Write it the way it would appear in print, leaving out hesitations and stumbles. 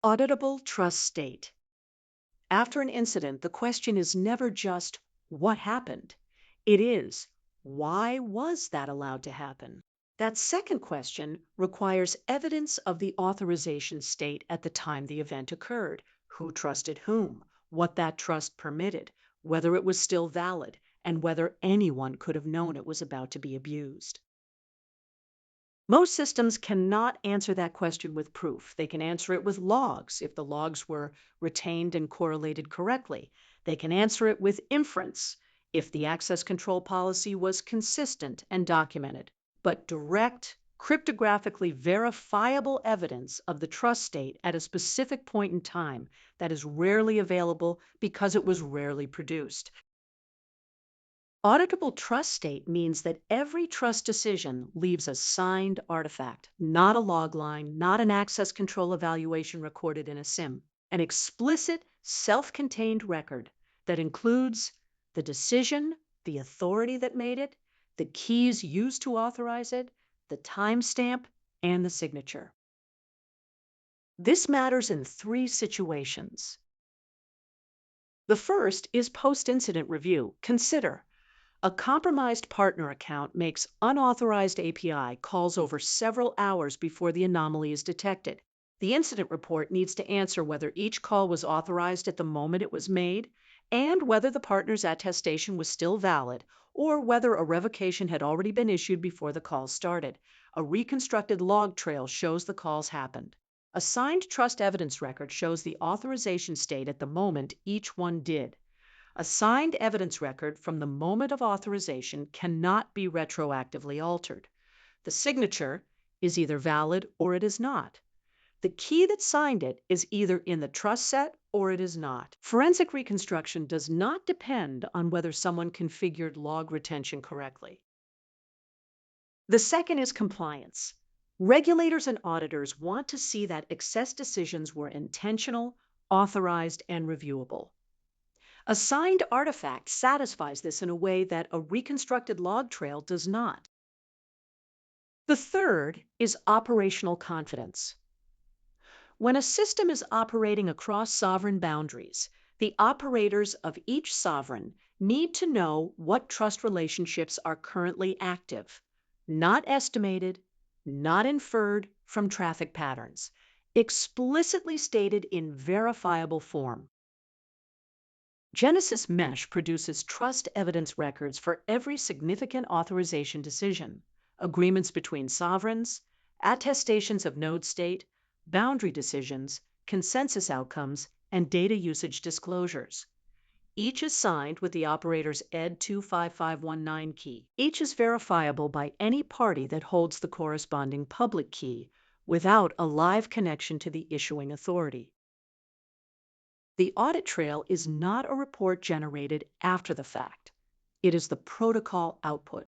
Auditable trust state. After an incident, the question is never just what happened. It is, why was that allowed to happen? That second question requires evidence of the authorization state at the time the event occurred, who trusted whom, what that trust permitted, whether it was still valid, and whether anyone could have known it was about to be abused. Most systems cannot answer that question with proof. They can answer it with logs if the logs were retained and correlated correctly. They can answer it with inference if the access control policy was consistent and documented. But direct, cryptographically verifiable evidence of the trust state at a specific point in time, that is rarely available because it was rarely produced. Auditable trust state means that every trust decision leaves a signed artifact, not a log line, not an access control evaluation recorded in a SIM, an explicit, self-contained record that includes the decision, the authority that made it, the keys used to authorize it, the timestamp, and the signature. This matters in three situations. The first is post-incident review. Consider a compromised partner account makes unauthorized API calls over several hours before the anomaly is detected. The incident report needs to answer whether each call was authorized at the moment it was made and whether the partner's attestation was still valid or whether a revocation had already been issued before the call started. A reconstructed log trail shows the calls happened. A signed trust evidence record shows the authorization state at the moment each one did. A signed evidence record from the moment of authorization cannot be retroactively altered. The signature is either valid or it is not. The key that signed it is either in the trust set or it is not. Forensic reconstruction does not depend on whether someone configured log retention correctly. The second is compliance. Regulators and auditors want to see that access decisions were intentional, authorized, and reviewable. A signed artifact satisfies this in a way that a reconstructed log trail does not. The third is operational confidence. When a system is operating across sovereign boundaries, the operators of each sovereign need to know what trust relationships are currently active, not estimated, not inferred from traffic patterns, explicitly stated in verifiable form. Genesis Mesh produces trust evidence records for every significant authorization decision, agreements between sovereigns, attestations of node state, boundary decisions, consensus outcomes, and data usage disclosures. Each is signed with the operator's ED 25519 key. Each is verifiable by any party that holds the corresponding public key without a live connection to the issuing authority. The audit trail is not a report generated after the fact. It is the protocol output.